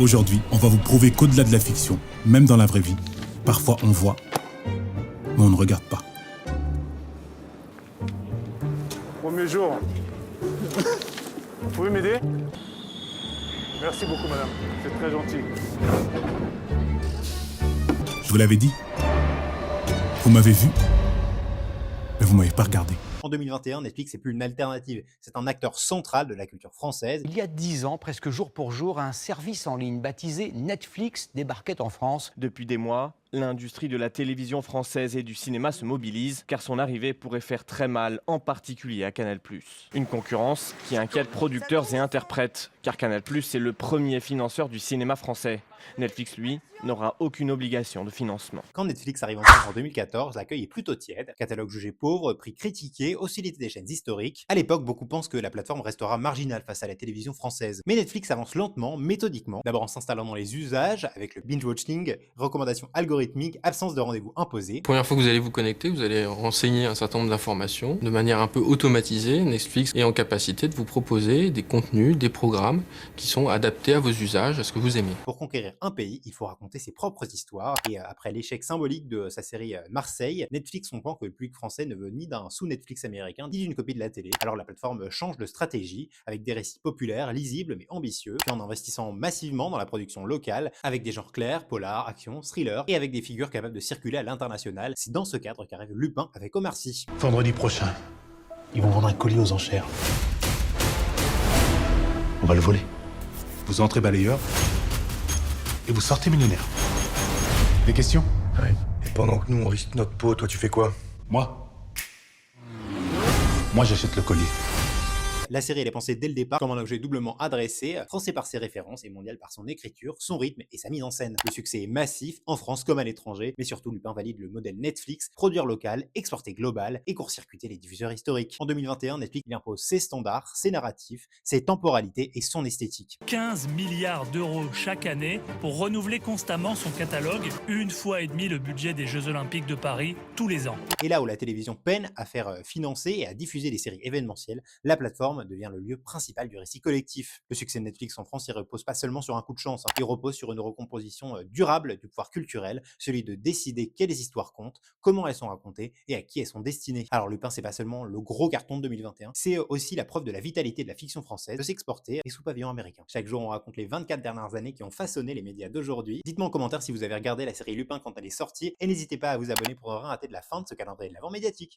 Aujourd'hui, on va vous prouver qu'au-delà de la fiction, même dans la vraie vie, parfois on voit, mais on ne regarde pas. Premier jour. Vous pouvez m'aider? Merci beaucoup, madame. C'est très gentil. Je vous l'avais dit. Vous m'avez vu, mais vous m'avez pas regardé. En 2021, Netflix n'est plus une alternative, c'est un acteur central de la culture française. Il y a 10 ans, presque jour pour jour, un service en ligne baptisé Netflix débarquait en France. Depuis des mois, l'industrie de la télévision française et du cinéma se mobilise, car son arrivée pourrait faire très mal, en particulier à Canal+. Une concurrence qui inquiète producteurs et interprètes, car Canal+ est le premier financeur du cinéma français. Netflix, lui, n'aura aucune obligation de financement. Quand Netflix arrive en France en 2014, l'accueil est plutôt tiède. Catalogue jugé pauvre, prix critiqué, hostilité des chaînes historiques. À l'époque, beaucoup pensent que la plateforme restera marginale face à la télévision française. Mais Netflix avance lentement, méthodiquement, d'abord en s'installant dans les usages, avec le binge-watching, recommandations algorithmiques, absence de rendez-vous imposés. Première fois que vous allez vous connecter, vous allez renseigner un certain nombre d'informations. De manière un peu automatisée, Netflix est en capacité de vous proposer des contenus, des programmes qui sont adaptés à vos usages, à ce que vous aimez. Pour conquérir un pays, il faut raconter ses propres histoires. Et après l'échec symbolique de sa série Marseille, Netflix comprend que le public français ne veut ni d'un sous-Netflix américain, ni d'une copie de la télé. Alors la plateforme change de stratégie, avec des récits populaires, lisibles mais ambitieux, puis en investissant massivement dans la production locale, avec des genres clairs, polar, action, thriller, et avec des figures capables de circuler à l'international. C'est dans ce cadre qu'arrive Lupin avec Omar Sy. Vendredi prochain, ils vont vendre un colis aux enchères. On va le voler. Vous entrez balayeur et vous sortez millionnaire. Des questions? Ouais. Et pendant que nous on risque notre peau, toi tu fais quoi? Moi, j'achète le colis. La série elle est pensée dès le départ comme un objet doublement adressé, français par ses références et mondial par son écriture, son rythme et sa mise en scène. Le succès est massif, en France comme à l'étranger, mais surtout Lupin valide le modèle Netflix, produire local, exporter global et court-circuiter les diffuseurs historiques. En 2021, Netflix il impose ses standards, ses narratifs, ses temporalités et son esthétique. 15 milliards d'euros chaque année pour renouveler constamment son catalogue, 1,5 fois le budget des Jeux Olympiques de Paris tous les ans. Et là où la télévision peine à faire financer et à diffuser des séries événementielles, la plateforme devient le lieu principal du récit collectif. Le succès de Netflix en France, il repose pas seulement sur un coup de chance, il repose sur une recomposition durable du pouvoir culturel, celui de décider quelles histoires comptent, comment elles sont racontées et à qui elles sont destinées. Alors Lupin, c'est pas seulement le gros carton de 2021, c'est aussi la preuve de la vitalité de la fiction française de s'exporter et sous pavillon américain. Chaque jour, on raconte les 24 dernières années qui ont façonné les médias d'aujourd'hui. Dites-moi en commentaire si vous avez regardé la série Lupin quand elle est sortie et n'hésitez pas à vous abonner pour ne rien rater de la fin de ce calendrier de l'avant médiatique.